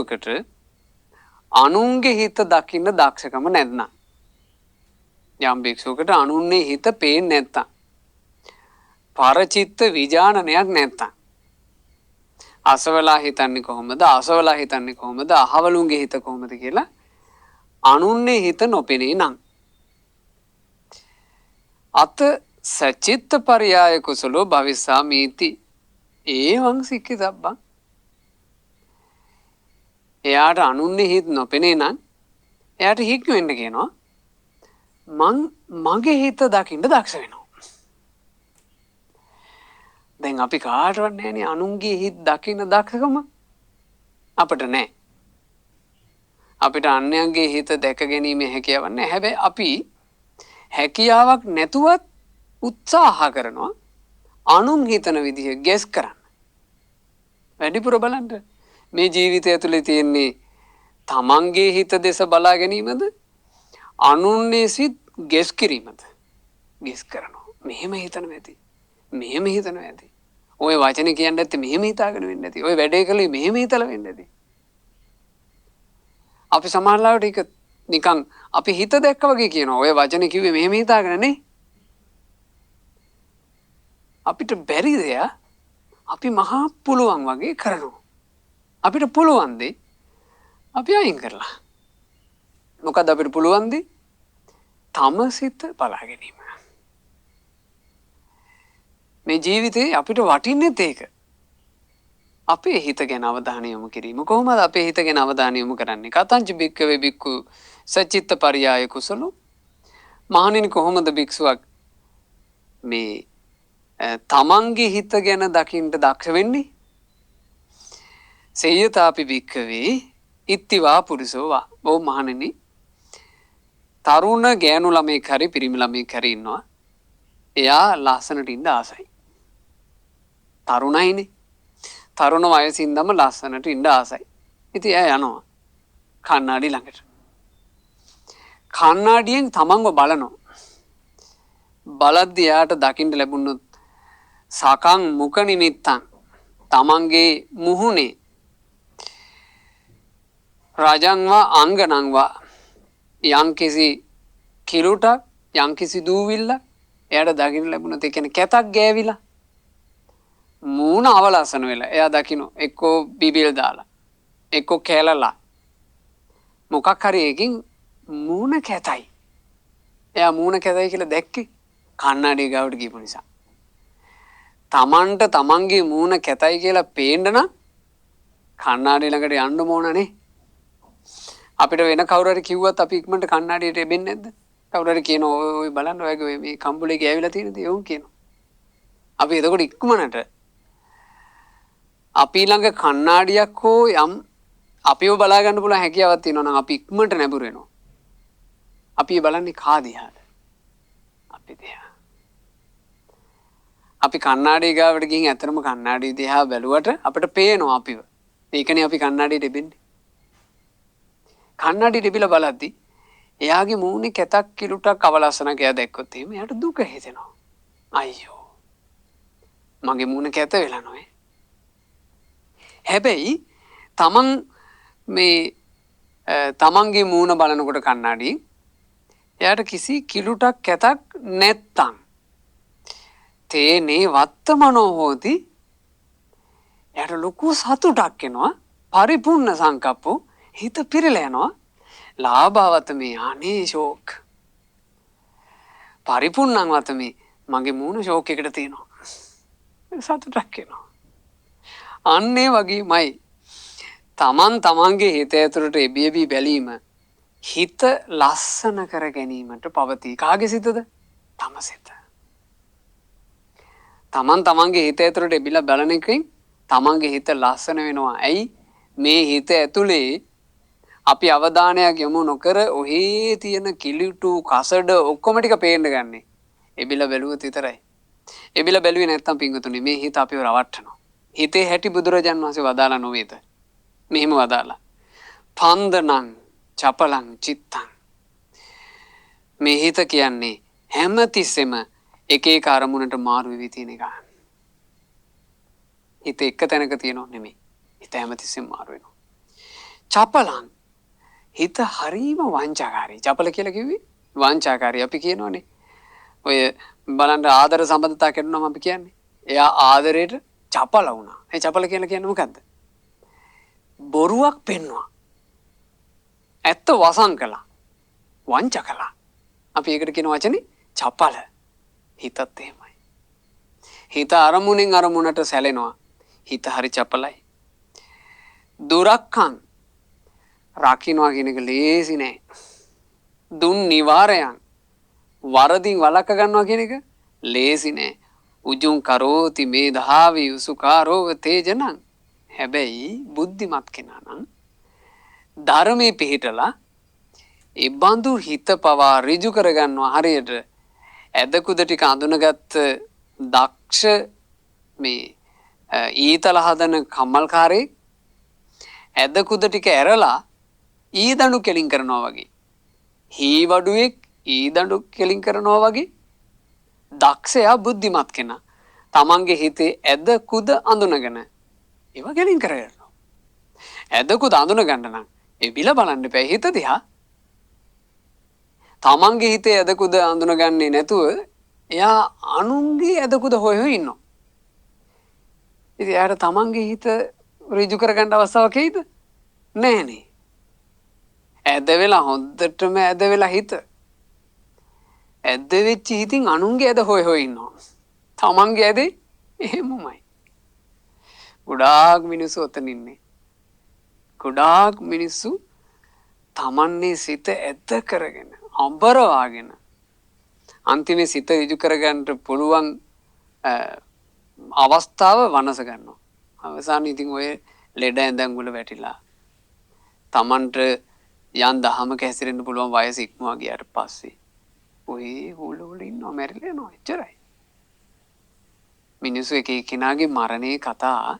කට අනුන්ගේ හිත දකින්න දක්ෂකම නැත්නම් යම් භික්ෂුවකට අනුන්ගේ හිත පේන්නේ නැත්තම් පරචිත්ත විජානනයක් නැත්තම් අසවලා හිතන්නේ කොහොමද අසවලා හිතන්නේ කොහොමද අහවලුන්ගේ හිත කොහොමද කියලා අනුන්ගේ හිත නොපෙනේ නම් අත සචිත්ත පරියාය කුසලෝ භවිස්සාමීති ඒවං සික්ඛිතබ්බං එයාට අනුන්ගේ හිත නොපෙනේ නම් එයාට හික්ම වෙන්න කියනවා මගේ හිත දකින්න දක්ෂ වෙනවා. දැන් අපි කාටවත් නැහැනේ අනුන්ගේ හිත දකින්න දක්ෂකම අපිට නැහැ. අපිට අන්‍යයන්ගේ හිත දැක ගැනීම හැකියාවක් නැහැ. හැබැයි අපි හැකියාවක් නැතුවත් උත්සාහ කරනවා අනුන් හිතන විදිහ ගෙස් කරන්න. වැඩිපුර බලන්න මේ ජීවිතය ඇතුලේ තියෙන්නේ තමන්ගේ හිත දෙස බලා ගැනීමද අනුන්ගේ සිත් ගෙස් කිරීමද ගෙස් කරනවා. මෙහෙම හිතනවා ඇති. මෙහෙම හිතනවා ඇති. ඔය වචනේ කියන්නේ නැත්නම් මෙහෙම හිතාගෙන වෙන්නේ නැති. ඔය වැඩේ කළේ මෙහෙම හිතලා වෙන්නේ නැති. අපි සමහරවිට ඒක නිකන් අපි හිත දැක්ක වගේ කියනවා. ඔය වචනේ කිව්වේ මෙහෙම හිතාගෙන නේ. අපිට බැරි දෙයක් අපි මහා පුළුවන් වගේ කරනවා. අපිට පුළුවන් දේ අපි අයින් කරලා. මොකද අපිට පුළුවන් දේ තම සිත බලා ගැනීම. මේ ජීවිතේ අපිට වටින්නේ ඒක. අපේ හිත ගැන අවධානය යොමු කිරීම. කොහොමද අපේ හිත ගැන අවධානය යොමු කරන්නේ? කතංච බික්කවේ බික්කු සචිත්ත පරියාය කුසලෝ. මහණෙනි කොහොමද භික්ෂුවක් මේ තමන්ගේ හිත ගැන දකින්න දක්ෂ වෙන්නේ? සේයතාපි භික්කවේ ඉත්තිවා පුරිසෝවා. බොහොම මහණෙනි තරුණ ගෑනු ළමෙක් හරි පිරිමි ළමෙක් හරි ඉන්නවා. එයා ලස්සනට ඉන්න ආසයි. තරුණයිනේ. තරුණ වයසින් ඉඳන්ම ලස්සනට ඉන්න ආසයි. ඉතින් එයා යනවා කණ්ණාඩි ළඟට. කණ්ණාඩියෙන් තමන්ව බලනවා. බලද්දී එයාට දකින්න ලැබුණොත් සකං මුඛ නිමිත්තං තමන්ගේ මුහුණේ රජංවා අංගනංවා යම්කිසි කිලුටක් යම්කිසි දූවිල්ලක් එයාට දකින්න ලැබුණොත් ඒ කියන්නේ කැතක් ගෑවිලා මූණ අවලස්සන වෙලා එයා දකින්න එක්කෝ බිබිල් දාලා එක්කෝ කැලලා මොකක් හරි එකකින් මූණ කැතයි. එයා මූණ කැතයි කියලා දැක්කේ කණ්ණාඩිය ගාවට ගිහපු නිසා. තමන්ට තමන්ගේ මූණ කැතයි කියලා පේන්න නම් කණ්ණාඩිය ළඟට යන්න ඕනනේ. අපිට වෙන කවුරු හරි කිව්වත් අපි ඉක්මනට කණ්ණාඩියට එබෙන්නේ නැද්ද? කවුරු හරි කියනවා ඔය බලන්න ඔයගේ මේ කම්බුලේ ගෑවිලා තියෙන දේ උන් කියනවා. අපි එතකොට ඉක්මනට අපි ළඟ කණ්ණාඩියක් හෝ යම් අපිව බලා ගන්න පුළුවන් හැකියාවක් තියෙනවා නම් අපි ඉක්මනට නැඹුරු වෙනවා. අපි බලන්නේ කා දිහාද? අපි දිහා. අපි කණ්ණාඩිය ගාවට ගිහින් ඇත්තටම කණ්ණාඩිය දිහා බැලුවට අපිට පේනවා අපිව. ඒකනේ අපි කණ්ණාඩියට එබෙන්නේ. කණ්ණාඩියට එබිලා බලද්දි එයාගේ මූණේ කැතක් කිලුටක් අවලස්සනක් එයා දැක්කොත් එහෙම එයාට දුක හිතෙනවා. අයියෝ. මගේ මූණ කැත වෙලා නොවේ. හැබැයි තමන් මේ තමන්ගේ මූණ බලනකොට කණ්ණාඩි එයාට කිසි කිලුටක් කැතක් නැත්තම් තේනේ වත්තමනෝ හෝති එයාට ලොකු සතුටක් එනවා පරිපූර්ණ සංකප්පෝ හිත පිරලා යනවා ලාභවත මේ අනේ ෂෝක් පරිපූර්ණං වත මේ මගේ මූණ ෂෝක් එකට තියෙනවා සතුටක් එනවා අන්නේ වගේමයි තමන්ගේ හිත ඇතුළට එබියබී බැලීම හිත ලස්සන කර ගැනීමට පවතී. කාගේ සිතද? තම සිත. තමන්ගේ හිත ඇතුළට එබිලා බලන එකෙන් තමන්ගේ හිත ලස්සන වෙනවා. ඇයි? මේ හිත ඇතුලේ අපි අවධානයක් යොමු නොකර ඔහේ තියෙන කිලිටු කසඩ ඔක්කොම ටික පේන්න ගන්නෙ. එබිලා බැලුවොත් විතරයි. එබිලා බැලුවේ නැත්තම් පිංගුතුනි මේ හිත අපිව රවට්ටනවා. හිතේ හැටි බුදුරජාන් වහන්සේ වදාලා නොවේද? මෙහෙම වදාලා. පන්දනං චපලං චිත්තං. මේ හිත කියන්නේ හැමතිස්සෙම එක එක අරමුණට මාරු වෙවි තියෙන එක. හිත එක තැනක තියෙනව නෙමෙයි. හිත හැමතිස්සෙම මාරු වෙනවා. චපලං හිත හරීම වංචාකාරී. චපල කියලා කිව්වේ වංචාකාරී. අපි කියනවනේ ඔය බලන්න ආදර සම්බන්ධතා කරනවම අපි කියන්නේ. එයා ආදරයට චපල වුණා. ඒ චපල කියලා කියන්නේ මොකද්ද? බොරුවක් පෙන්නවා. ඇත්ත වසන් කළා. වංච කළා. අපි ඒකට කියන වචනේ චපල. හිතත් එහෙමයි. හිත අරමුණෙන් අරමුණට සැලෙනවා. හිත හරි චපලයි. දුරක්කන් රකින්නවා කියන එක ලේසි නෑ. දුන් නිවාරයන් වරදින් වළක්ව ගන්නවා කියන එක ලේසි නෑ. උජුං කරෝති මේ දහාවි උසුකාරෝව තේජනං. හැබැයි බුද්ධිමත් කෙනා නම් ධර්මයේ පිහිටලා ඒ බඳු හිත පවා ඍජු කරගන්නවා. හරියට ඇදකුද ටික අඳුනගත්ත දක්ෂ මේ ඊතල හදන කම්මල්කාරයෙක් ඇදකුද ටික ඇරලා ඊදඬු කෙලින් කරනවා වගේ. හීවඩුවෙක් ඊදඬු කෙලින් කරනවා වගේ දක්ෂයා බුද්ධිමත් කෙනා තමන්ගේ හිතේ ඇදකුද අඳුනගෙන ඒවා කෙලින් කරගන්නවා. ඇදකුද අඳුන ගන්න නම් ඒ විල බලන්න එපා හිත දිහා. තමන්ගේ හිතේ ඇදකුද අඳුනගන්නේ නැතුව එයා අනුන්ගේ ඇදකුද හොය හොය ඉන්නවා. ඉතින් එයාට තමන්ගේ හිත ඍජු කරගන්න අවස්ථාවක් එයිද? නෑනේ. ඇද වෙලා හොද්දටම ඇද වෙලා හිත. ඇද වෙච්ච හිතින් අනුන්ගේ ඇද හොය හොය ඉන්නවා. තමන්ගේ ඇදේ එහෙමමයි. ගොඩාක් මිනිස්සු ඔතන ඉන්නේ. ගොඩාක් මිනිස්සු තමන්නේ සිත ඇද කරගෙන අඹරවාගෙන අන්තිමේ සිත ඍජු කරගන්න පුළුවන් අවස්ථාව වනස ගන්නවා. අවසානයේ ඉතින් ඔය ලෙඩ ඇඳන් වල වැටිලා තමන්ට යන් දහමක හැසිරෙන්න පුළුවන් වයස ඉක්මවා ගියාට පස්සේ ඔය හොල හොල ඉන්නව මැරිලා යනවා. එච්චරයි. මිනිස්සු එක එක්කෙනාගේ මරණේ කතා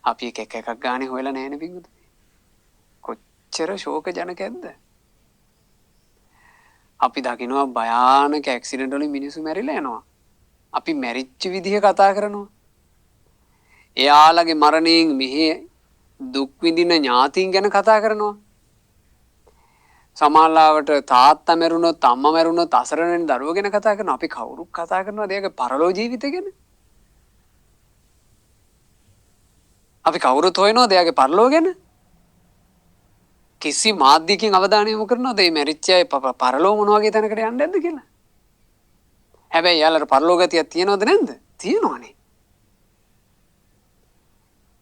අපි එක එකක් ගානේ හොයලා නැහැනේ පිටුද. කොච්චර ශෝක ජනකද? අපි දකිනවා භයානක ඇක්සිඩන්ට් වලින් මිනිස්සු මැරිලා යනවා. අපි මැරිච්ච විදිහ කතා කරනවා. එයාලගේ මරණයෙන් මෙහි දුක් විඳින ඥාතීන් ගැන කතා කරනවා. සමාජලාවට තාත්තා මැරුණොත් අම්මා මැරුණොත් අසරණ වෙන දරුවෝ ගැන කතා කරනවා. අපි කවුරුත් කතා කරනවා දෙයක පරලෝ ජීවිතය ගැන. අපි කවුරුත් හොයනවා දෙයගේ පරලෝ ගැන. කිසි මාධ්‍යකින් අවධානය යොමු කරනවද මේ මැරිච්ච අය පරලෝ මොන වගේ තැනකට යන්නේ නැද්ද කියලා? හැබැයි යාළුවට පරලෝ ගතියක් තියෙනවද නැද්ද? තියෙනවනේ.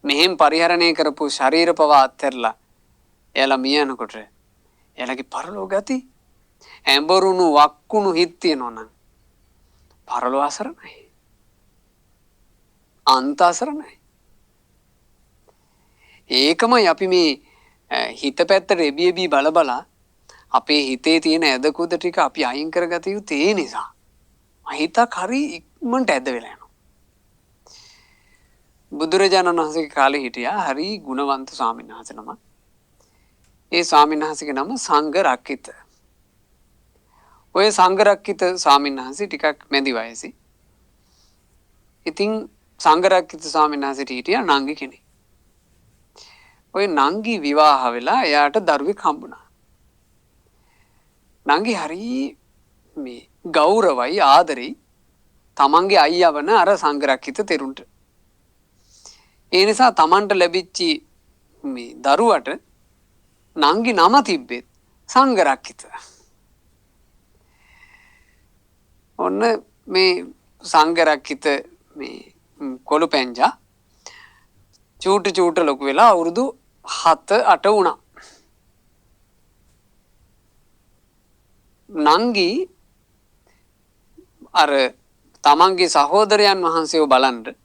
මෙහෙම පරිහරණය කරපු ශරීර පවා අත්හැරලා එයාලා මිය යනකොට එයාලගේ පරලෝ ගති ඇඹරුණු වක්කුණු හිත් තියෙනවා නම් පරලෝ අසරණයි. අන්ත අසරණයි. ඒකමයි අපි මේ හිත පැත්තට එබි එබි බල බලා අපේ හිතේ තියෙන ඇදකුද ටික අපි අයින් කරගත යුතු ඒ නිසා. හිතක් හරි ඉක්මනට ඇද වෙලා යනවා. බුදුරජාණන් වහන්සේගේ කාලේ හිටියා හරි ගුණවන්ත ස්වාමීන් වහන්සේ නමක්. ඒ ස්වාමීන් වහන්සේගේ නම සංඝරක්කිත. ඔය සංඝරක්කිත ස්වාමීන් වහන්සේ ටිකක් මැදි වයසේ. ඉතින් සංඝරක්කිත ස්වාමීන් වහන්සේට හිටියා නංගි කෙනෙක්. ඔය නංගි විවාහ වෙලා එයාට දරුවෙක් හම්බුණා. නංගි හරි මේ ගෞරවයි ආදරෙයි තමන්ගේ අයියා වන අර සංඝරක්කිත තෙරුන්ට. ඒ නිසා තමන්ට ලැබිච්ච මේ දරුවට නංගි නම තිබ්බෙත් සංඝරක්කිත. ඔන්න මේ සංඝරක්කිත මේ කොළු පැංජා චූට චූට ලොකු වෙලා අවුරුදු 7-8 වුණා. නංගි අර තමන්ගේ සහෝදරයන් වහන්සේව බලන්න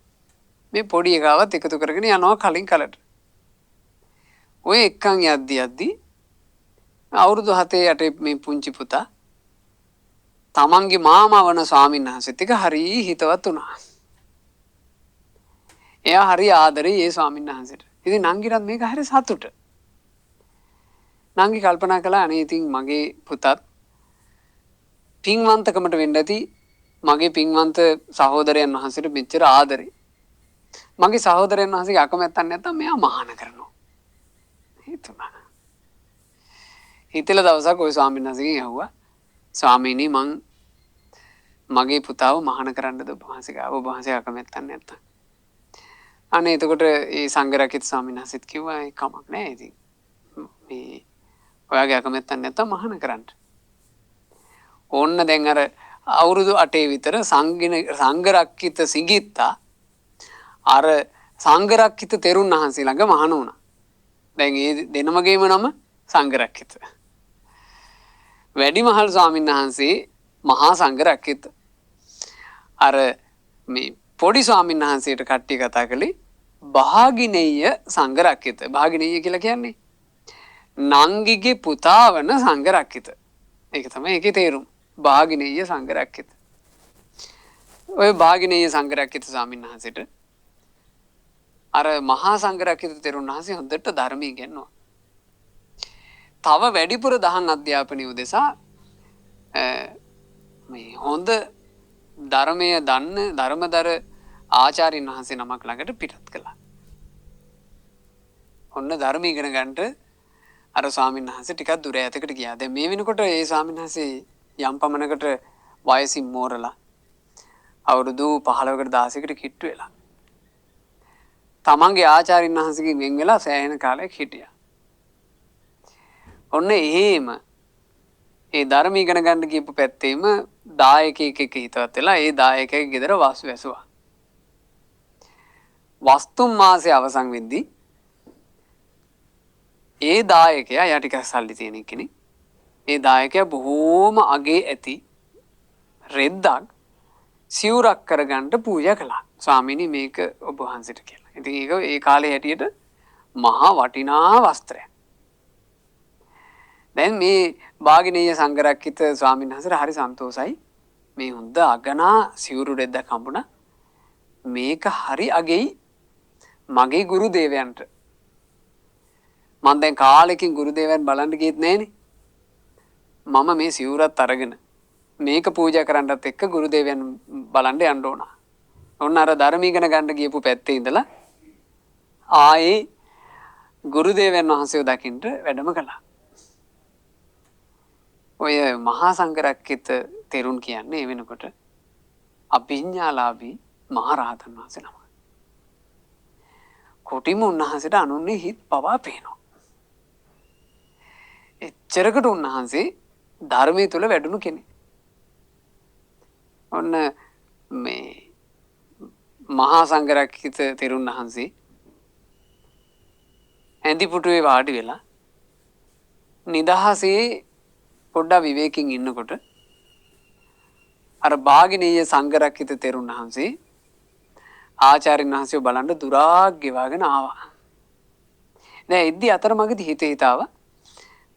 මේ පොඩි එකාවත් එකතු කරගෙන යනවා කලින් කලට. ඔය එක්කන් යද්දි අවුරුදු 7-8 මේ පුංචි පුතා තමන්ගේ මාමා වන ස්වාමීන් වහන්සේත් එක්ක හරි හිතවත් වුණා. එයා හරි ආදරේ ඒ ස්වාමීන් වහන්සේට. ඉතින් නංගිටත් මේක හරි සතුට. නංගි කල්පනා කළා අනේ ඉතින් මගේ පුතත් පින්වන්තකමට වෙන්න ඇති මගේ පින්වන්ත සහෝදරයන් වහන්සේට මෙච්චර ආදරේ. මගේ සහෝදරයන් වහන්සේගේ අකමැත්තක් නැත්තම් මෙයා මහාන කරනවා. හිතුණා. හිතලා දවසක් ওই ස්වාමීන් වහන්සේගෙන් ඇහුවා ස්වාමීනි මං මගේ පුතාව මහාන කරන්නද ඔබ වහන්සේ ගාව ඔබ වහන්සේ අකමැත්තක් නැත්තම් අනේ එතකොට ඒ සංඝරක්කිත ස්වාමීන් වහන්සේත් කිව්වා ඒ කමක් නැහැ ඉතින් මේ ඔයාගේ අකමැත්තක් නැත්තම් මහාන කරන්න ඕන්න දැන් අර අවුරුදු 8 විතර සංඝරක්කිත සිඟිත්තා අර සංඝරක්කිත තෙරුන් වහන්සේ ළඟ මහාන වුණා දැන් ඒ දෙනමගේම නම සංඝරක්කිත වැඩිමහල් ස්වාමීන් වහන්සේ මහා සංඝරක්කිත අර මේ පොඩි ස්වාමීන් වහන්සේට කට්ටිය කතා කළේ භාගිනේය සංඝරක්කිත භාගිනේය කියලා කියන්නේ නංගිගේ පුතා වන සංඝරක්කිත ඒක තමයි ඒකේ තේරුම භාගිනේය සංඝරක්කිත ඔය භාගිනේය සංඝරක්කිත ස්වාමීන් වහන්සේට අර මහා සංඝරක්කිත තෙරුන් වහන්සේ හොඳට ධර්මය ඉගෙනුවා තව වැඩිපුර දහම් අධ්‍යාපනය උදෙසා මේ හොඳ ධර්මය දන්න ධර්මදර ආචාර්යින් වහන්සේ නමක් ළඟට පිටත් කළා. ඔන්න ධර්ම ඉගෙන ගන්නට අර ස්වාමීන් වහන්සේ ටිකක් දුර ඈතකට ගියා. දැන් මේ වෙනකොට ඒ ස්වාමීන් වහන්සේ යම් පමණකට වයසින් මෝරලා අවුරුදු 15කට 16කට කිට්ටු වෙලා. තමන්ගේ ආචාර්යින් වහන්සේගෙන් වෙන් වෙලා සෑහෙන කාලයක් හිටියා. ඔන්න එහෙම ඒ ධර්ම ඉගෙන ගන්න ගියපු පැත්තේම දායකයෙක් එක්ක හිතවත් වෙලා ඒ දායකයාගේ ගෙදර වාසු වැසුවා. වස්තුම් මාසේ අවසන් වෙද්දී ඒ දායකයා යා ටිකක් සල්ලි තියෙන කෙනෙක්. ඒ දායකයා බොහෝම අගේ ඇති රෙද්දක් සිවුරක් කරගන්න පූජා කළා. ස්වාමීනි මේක ඔබ වහන්සේට කියලා. ඉතින් ඒක ඒ කාලේ හැටියට මහා වටිනා වස්ත්‍රයක්. දැන් මේ භාගිනීය සංඝරක්කිත ස්වාමීන් වහන්සේට හරි සන්තෝසයි මේ හොඳ අගනා සිවුරු රෙද්දක් හම්බුණා මේක හරි අගෙයි මගේ ගුරු දේවයන්ට මම දැන් කාලෙකින් ගුරු දේවයන් බලන්න ගියෙත් නැහනේ මම මේ සිවුරත් අරගෙන මේක පූජා කරන්නත් එක්ක ගුරු දේවයන් බලන්න යන්න ඕන. ඔන්න අර ධර්ම ඉගෙන ගන්න ගියපු පැත්තේ ඉඳලා ආයේ ගුරු දේවයන් වහන්සේව දකින්න වැඩම කළා. ඔය මහා සංඝරක්කිත තෙරුන් කියන්නේ වෙනකොට අභිඥාලාභී මහා රහතන් වහන්සේ නම. කොටිම උන්වහන්සේට අනුන්නේ හිත් පවා පේනවා. එච්චරකට උන්වහන්සේ ධර්මයේ තුල වැඩුණු කෙනෙක්. ඔන්න මේ මහා සංඝරක්කිත තෙරුන් වහන්සේ ඇඳි පුටුවේ වාඩි වෙලා නිදහසේ පොඩ්ඩක් විවේකයෙන් ඉන්නකොට අර භාගිනීය සංඝරක්කිත තෙරුන් වහන්සේ ආචාර්යින් වහන්සේව බලන්න දුරාක් ගෙවාගෙන ආවා. දැන් ඉද්දි අතරමඟදී හිතාව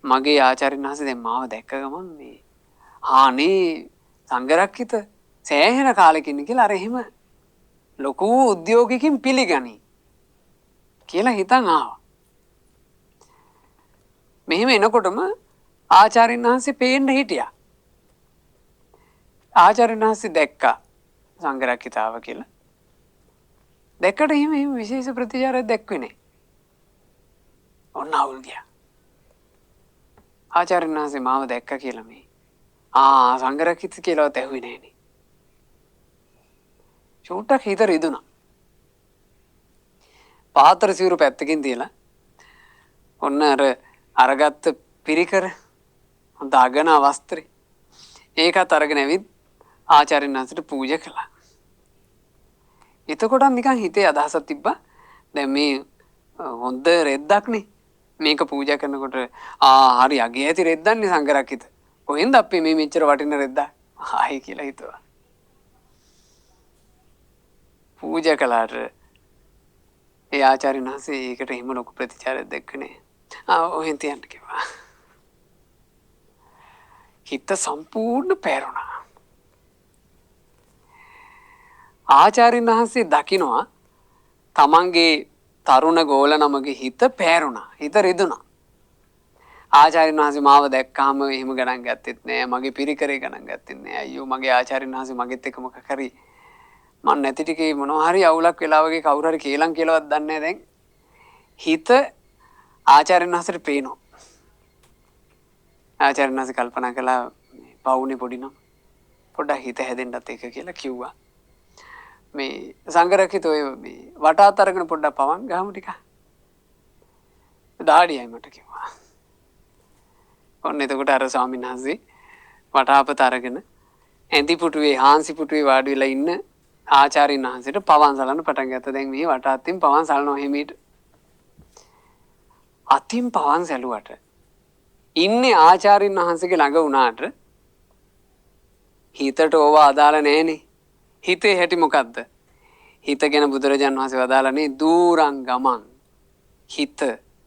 මගේ ආචාර්යින් වහන්සේ දැන් මාව දැක්ක ගමන් මේ ආනේ සංඝරක්කිත සෑහෙන කාලෙකින් කියලා අර එහෙම ලොකු උද්‍යෝගිකින් පිළිගනි කියලා හිතන් ආවා. මෙහෙම එනකොටම ආචාර්යින් වහන්සේ පේන්න හිටියා. ආචාර්යින් වහන්සේ දැක්කා සංඝරක්කිතාව කියලා. දැක්කට එහෙම විශේෂ ප්‍රතිචාරයක් දැක්ුවේ නැහැ. ඔන්න අවුල් ගියා. ආචාර්යින් වහන්සේ මාව දැක්කා කියලා මේ. සංඝරක්කිත කියලාවත් ඇහුවේ නැහනේ. චූට්ටක් හිත රිදුණා. පාතර සිවුරු පැත්තකින් තියලා ඔන්න අරගත්ත පිරිකර හොඳ අගන වස්ත්‍රේ ඒකත් අරගෙන ඇවිත් ආචාර්යන් වහන්සේට පූජා කළා. එතකොට නිකන් හිතේ අදහසක් තිබ්බා දැන් මේ හොඳ රෙද්දක්නේ මේක පූජා කරනකොට හරි අගේ ඇති රෙද්දන්නේ සංඝරක්කිත. කොහෙන්ද අපි මේ මෙච්චර වටින රෙද්දක් ආයි කියලා හිතුවා. පූජා කළාට ඒ ආචාර්යන් වහන්සේ ඒකට එහෙම ලොකු ප්‍රතිචාරයක් දැක්කේ නෑ. ඔහෙන් තියන්න කිව්වා. හිත සම්පූර්ණ පෑරුණා. ආචාර්යන් වහන්සේ දකිනවා තමන්ගේ තරුණ ගෝල නමගේ හිත පෑරුණා. හිත රිදුණා. ආචාර්යන් වහන්සේ මාව දැක්කාම එහෙම ගණන් ගත්තෙත් නෑ. මගේ පිරිකරේ ගණන් ගත්තෙත් නෑ. අයියෝ මගේ ආචාර්යන් වහන්සේ මගෙත් එක්ක මොකක් හරි මන් නැති ටිකේ මොනවා හරි අවුලක් වෙලා වගේ කවුරු හරි කේලම් කියලාවත් දන්නේ නැහැ දැන්. හිත ආචාර්යන් වහන්සේට පේනවා. ආචාර්යන් වහන්සේ කල්පනා කළා පවුනේ පොඩි නම් පොඩ්ඩක් හිත හැදෙන්නත් එක කියලා කිව්වා. මේ සංඝරක්කිත ඔය මේ වටාත් අරගෙන පොඩ්ඩක් පවන් ගහමු ටික. දාඩියයි මට කිව්වා. ඔන්න එතකොට අර ස්වාමීන් වහන්සේ වටාපත අරගෙන ඇඳි පුටුවේ හාන්සි පුටුවේ වාඩි වෙලා ඉන්න ආචාර්යන් වහන්සේට පවන් සලන්න පටන් ගත්තා. දැන් මේ වටාත්තින් පවන් සලනවා හිමීට. අතින් පවන් සැලුවට ඉන්නේ ආචාර්යන් වහන්සේගේ ළඟ වුණාට හිතට ඕවා අදාළ නැහනේ. හිතේ හැටි මොකද්ද? හිත ගැන බුදුරජාන් වහන්සේ වදාළනේ දූරං ගමං. හිත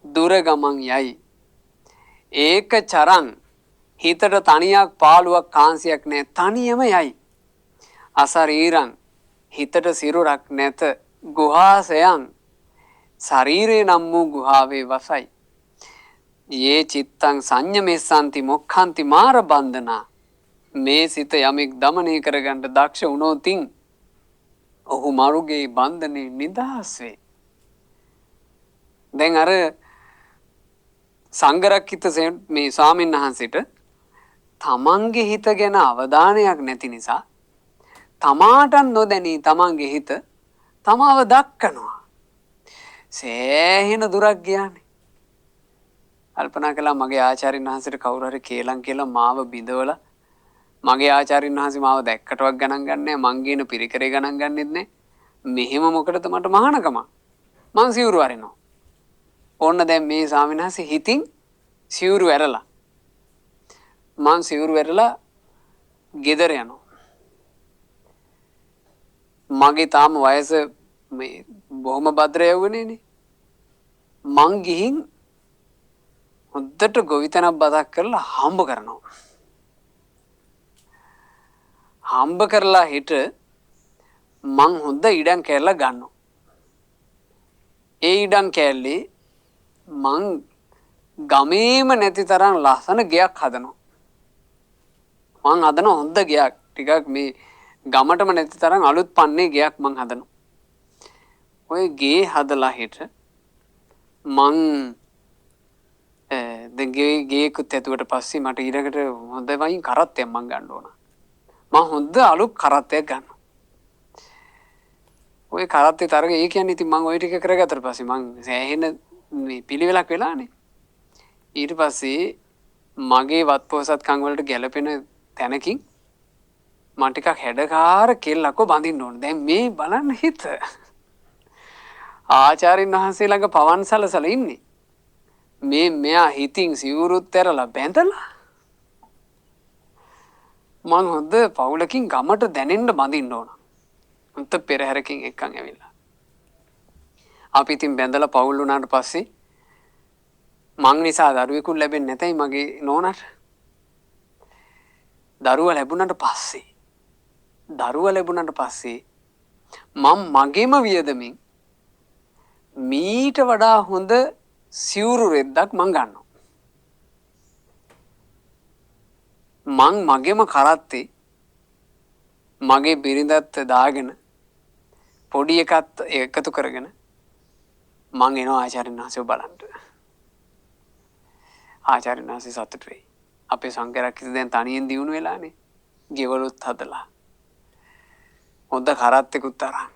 දුර ගමන් යයි. ඒක චරං හිතට තනියක් පාළුවක් කාන්සියක් නැහැ තනියම යයි. අසරීරං හිතට සිරුරක් නැත ගුහාසයන් ශරීරේ නම් වූ ගුහාවේ වසයි. යේ චිත්තං සංයමෙස්සන්ති මොක්ඛන්ති මාර බන්ධනා. මේ සිත යමෙක් දමනය කරගන්න දක්ෂ වුණොතින් ඔහු මරුගේ බන්ධනේ නිදහස් වේ. දැන් අර සංඝරක්කිත මේ ස්වාමීන් වහන්සේට තමන්ගේ හිත ගැන අවධානයක් නැති නිසා තමාට නොදැනී තමන්ගේ හිත තමාව දක්කනවා. සෑහෙන දුරක් ගියානේ. කල්පනා කළා මගේ ආචාර්යන් වහන්සේට කවුරු හරි කේලම් කියලා මාව බිඳවලා මගේ ආචාර්යන් වහන්සේ මාව දැක්කටවත් ගණන් ගන්නෑ මං කියන පිරිකරේ ගණන් ගන්නෙත් නෑ. මෙහෙම මොකටද මට මහානකම? මං සිවුරු අරිනවා. ඕන්න දැන් මේ ස්වාමීන් වහන්සේ හිතින් සිවුරු ඇරලා මං සිවුරු ඇරලා ගෙදර යනවා. මගේ තාම වයස මේ බොහොම භද්‍ර යවුවනේනේ. මං ගිහින් හොද්දට ගොවිතැනක් බදක් කරලා හම්බ කරනවා. හම්බ කරලා හිට මං හොඳ ඉඩම් කෑල්ලක් ගන්නවා. ඒ ඉඩම් කෑල්ලේ මං ගමේම නැති තරම් ලස්සන ගෙයක් හදනවා. මං හදන හොඳ ගෙයක් ටිකක් මේ ගමටම නැති තරම් අලුත් පන්නේ ගෙයක් මං හදනවා. ඔය ගේ හදලා හිට මං දැන් ගේකුත් ඇතුවට පස්සේ මට ඊළඟට හොඳ වයින් කරත්තයක් මං ගන්න ඕන. මං හොඳ අලුත් කරත්තයක් ගන්නවා. ඔය කරත්තේ තරග ඒ කියන්නේ ඉතින් මං ওই ටික කරගත්තට පස්සේ මං සෑහෙන මේ පිළිවෙලක් වෙලානේ. ඊට පස්සේ මගේ වත්පොහසත්කම් වලට ගැලපෙන තැනකින් මම ටිකක් හැඩකාර කෙල්ලක්ව බඳින්න ඕන. දැන් මේ බලන්න හිත. ආචාර්යන් වහන්සේ ළඟ පවන් සලසලා ඉන්නේ. මේ මෙයා හිතින් සිවුරුත් ඇරලා බැඳලා මං හොඳ පවුලකින් ගමට දැනෙන්න බඳින්න ඕන. උන්ට පෙරහැරකින් එක්කන් ඇවිල්ලා. අපි ඉතින් බැඳලා පවුල් වුණාට පස්සේ මං නිසා දරුවෙකුත් ලැබෙන්නේ නැතයි මගේ නෝනට. දරුවා ලැබුණාට පස්සේ මම මගේම වියදමින් මීට වඩා හොඳ සිවුරු රෙද්දක් මං ගන්නවා. මං මගේම කරත්තේ මගේ බිරිඳත් දාගෙන පොඩි එකත් එකතු කරගෙන මං එනවා ආචාර්යන් වහන්සේව බලන්න. ආචාර්යන් වහන්සේ සතුටු වෙයි. අපේ සංඝරක්කිත දැන් තනියෙන් දියුණු වෙලානේ. ගෙවලුත් හදලා. හොඳ කරත්තෙකුත් අරන්.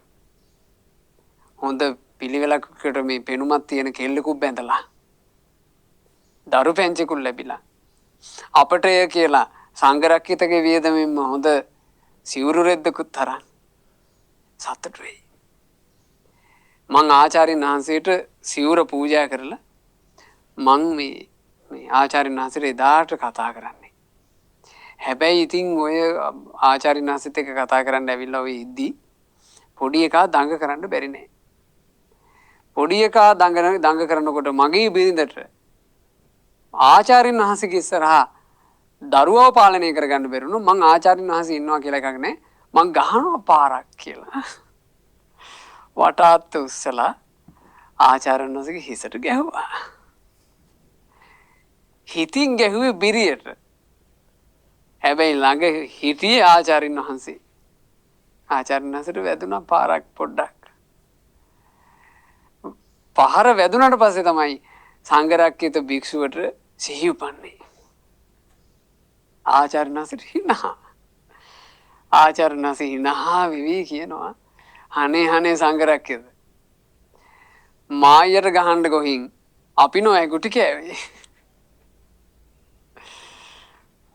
හොඳ පිළිවෙලකට මේ පෙනුමක් තියෙන කෙල්ලෙකුත් බැඳලා. දරු පැංචෙකුත් ලැබිලා. අපට එය කියලා සංඝරක්කිතගේ වියදමින්ම හොඳ සිවුරු රෙද්දකුත් අරන් සතුටු වෙයි. මං ආචාර්යන් වහන්සේට සිවුර පූජා කරලා මං මේ ආචාර්යන් වහන්සේට එදාට කතා කරන්නේ. හැබැයි ඉතින් ඔය ආචාර්යන් වහන්සේත් එක්ක කතා කරන්න ඇවිල්ලා ඔය ඉද්දි පොඩි එකා දඟ කරන්න බැරි නෑ. පොඩි එකා දඟ කරනකොට මගේ බිරිඳට ආචාර්යන් වහන්සේගේ ඉස්සරහා දරුවව පාලනය කරගන්න බැරුණු මං ආචාර්යන් වහන්සේ ඉන්නවා කියලා එකක් නෑ. මං ගහනවා පාරක් කියලා. වටාත් උස්සලා ආචාර්යන් වහන්සේගේ හිසට ගැහුවා. හිතින් ගැහුවේ බිරියට. හැබැයි ළඟ හිටියේ ආචාර්යන් වහන්සේ. ආචාර්යන් වහන්සේට වැදුනා පාරක් පොඩ්ඩක්. පහර වැදුනට පස්සේ තමයි සංඝරක්කිත භික්ෂුවට සිහි උපන්නේ. ආචාර්යනාසිට හිනා. ආචාර්යනාසි හිනා වෙවි කියනවා අනේ සංඝරක්කයද මායයට ගහන්න ගොහින් අපි නොය ගුටි කෑවේ.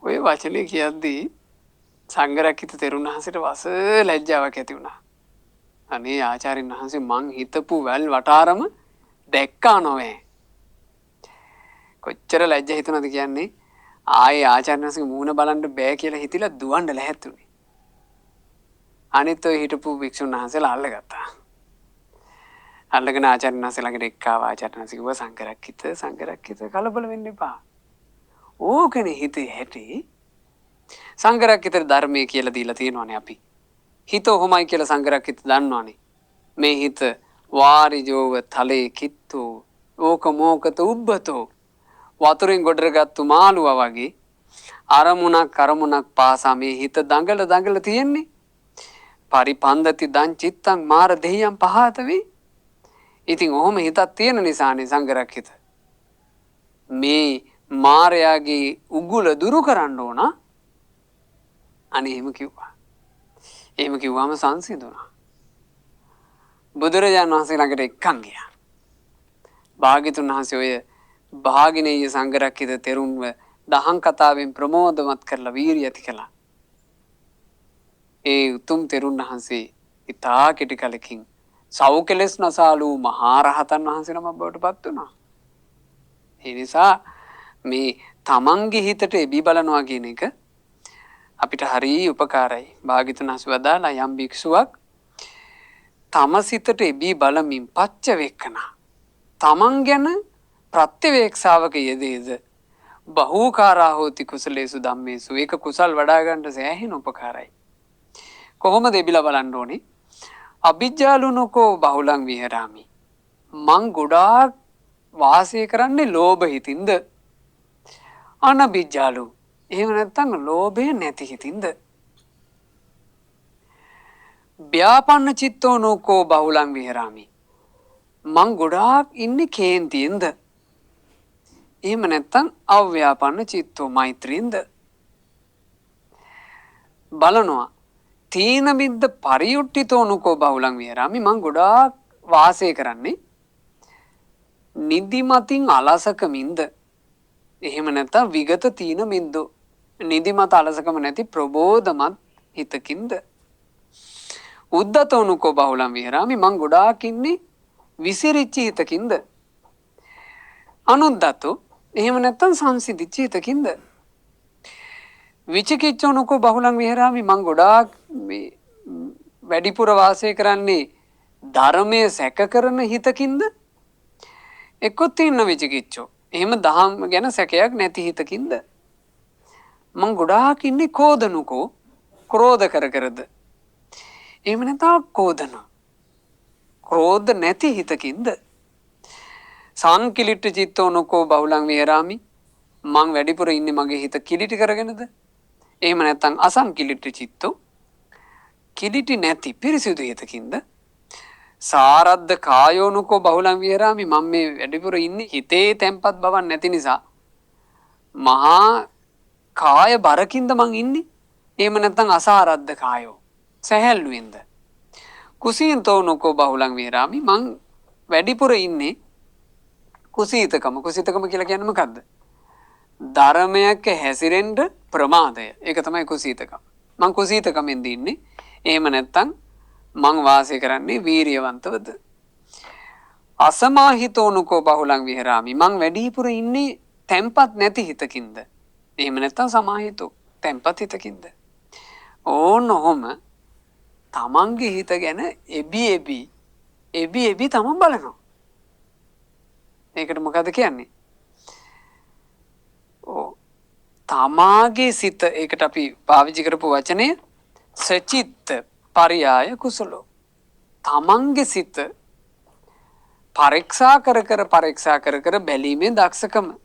ඔය වචනේ කියද්දී සංඝරක්කිත තෙරුන් වහන්සේට වස ලැජ්ජාවක් ඇති වුණා. අනේ ආචාර්යන් වහන්සේ මං හිතපු වැල් වටාරම දැක්කා නොවේ. කොච්චර ලැජ්ජ හිතුණාද කියන්නේ ආයේ ආචාර්යන් වහන්සේගේ මූණ බලන්න බෑ කියලා හිතිලා දුවන්න ලැහැත්තුනේ. අනිත් ඔය හිටපු භික්ෂුන් වහන්සේලා අල්ලගත්තා. අල්ලගෙන ආචාර්යන් වහන්සේ ළඟට එක්කාව. ආචාර්යන් වහන්සේ කිව්වා සංඝරක්කිත කලබල වෙන්න එපා. ඕකනේ හිතේ හැටි. සංඝරක්කිත ධර්මයේ කියලා දීලා තියෙනවානේ අපි. හිත ඔහොමයි කියලා සංඝරක්කිත දන්නවනේ. මේ හිත වාරිජෝව තලේ කිත්තෝ ඕක මෝකත උබ්බතෝ වතුරෙන් ගොඩරගත්තු මාළුවා වගේ අරමුණක් පාසා මේ හිත දඟල තියෙන්නේ. පරිපන්දති දං චිත්තං මාර දෙහියන් පහත වේ. ඉතින් ඔහොම හිතක් තියෙන නිසානේ සංඝරක්කිත මේ මාරයාගේ උගුල දුරු කරන්න ඕන. අනේ එහෙම කිව්වා. එහෙම කිව්වම සංසිඳුණා. බුදුරජාණන් වහන්සේ ළඟට එක්කන් ගියා. භාග්‍යතුන් වහන්සේ ඔය භාගිනේය සංඝරක්කිත තෙරුන්ව දහම් කතාවෙන් ප්‍රමෝදමත් කරලා වීරිය ඇති කළා. ඒ උතුම් තෙරුන් වහන්සේ ඉතා කෙටි කලකින් සෞකෙලස් නසාලු මහා රහතන් වහන්සේ නමක් බවට පත් වුණා. ඒ නිසා මේ තමන්ගේ හිතට එබි බලනවා කියන එක අපිට හරි උපකාරයි. භාග්‍යතුන් වහන්සේ වදාලා යම් භික්ෂුවක් තම සිතට එබි බලමින් පච්ච වේකනා තමන් ගැන ප්‍රත්‍යවේක්ෂාවක යෙදේද බහූකාරා හෝති කුසලේසු ධම්මේසු. ඒක කුසල් වඩා ගන්න සෑහෙන උපකාරයි. කොහොමද එබිලා බලන්න ඕනේ? අභිජ්ජාලුනකෝ බහුලං විහෙරාමි. මං ගොඩාක් වාසය කරන්නේ ලෝභ හිතින්ද? අනභිජ්ජාලු. එහෙම නැත්නම් ලෝභය නැති හිතින්ද? ව්‍යාපන්න චිත්තෝ නෝකෝ බහුලං විහෙරාමි. මං ගොඩාක් ඉන්නේ කේන්තියෙන්ද? එහෙම නැත්නම් අව්‍යාපන්න චිත්තෝ මෛත්‍රියෙන්ද? බලනවා. තීන මිද්ද පරියුට්ටිතෝ නුකෝ බහුලං විහෙරාමි. මං ගොඩාක් වාසය කරන්නේ නිදිමතින් අලසකමින්ද? එහෙම නැත්නම් විගත තීන මිද්දෝ නිදිමත අලසකම නැති ප්‍රබෝධමත් හිතකින්ද? උද්දතෝ නුකෝ බහුලං විහෙරාමි. මං ගොඩාක් ඉන්නේ විසිරිච්ච හිතකින්ද? අනුද්දතෝ එහෙම නැත්නම් සංසිඳිච්ච හිතකින්ද? විචිකිච්ඡෝ නුකෝ බහුලං විහෙරාමි. මං ගොඩාක් වැඩිපුර වාසය කරන්නේ ධර්මයේ සැක කරන හිතකින්ද? එක්කොත් ඉන්න විචිකිච්ඡෝ. එහෙම දහම් ගැන සැකයක් නැති හිතකින්ද? මං ගොඩාක් ඉන්නේ කෝධනුකෝ ක්‍රෝධ කරද? එහෙම නැත්නම් කෝධන ක්‍රෝධ නැති හිතකින්ද? සංකිලිට චිත්තෝ නුකෝ බහුලං විහෙරාමි. මං වැඩිපුර ඉන්නේ මගේ හිත කිලිටි කරගෙනද? එහෙම නැත්නම් අසංකිලිට චිත්තෝ කිලිටි නැති පිරිසිදු හිතකින්ද? සාරද්ද කායෝනුකෝ බහුලං විහෙරාමි. මම මේ වැඩිපුර ඉන්නේ හිතේ තැම්පත් බවක් නැති නිසා මහා කාය බරකින්ද මං ඉන්නේ? එහෙම නැත්නම් අසාරද්ද කායෝ සැහැල්ලුවෙන්ද? කුසීතෝනුකෝ බහුලං විහෙරාමි. මං වැඩිපුර ඉන්නේ කුසීතකම කියලා කියන්නේ මොකද්ද? ධර්මයක හැසිරෙන්න ප්‍රමාදය. ඒක තමයි කුසීතකම. මං කුසීතකමෙන් දින්නේ. එහෙම නැත්නම් මං වාසය කරන්නේ වීරියවන්තවද? අසමාහිතෝනුකෝ බහුලං විහෙරාමි. මං වැඩිපුර ඉන්නේ තැම්පත් නැති හිතකින්ද? එහෙම නැත්නම් සමාහිතෝ තැම්පත් හිතකින්ද? ඕනොහොම තමන්ගේ හිත ගැන එබි තමන් බලනවා. ඒකට මොකද කියන්නේ? තමාගේ සිත. ඒකට අපි පාවිච්චි කරපු වචනය සචිත්ත පරියාය කුසලෝ. තමන්ගේ සිත පරීක්ෂා කර බැලීමේ දක්ෂකම.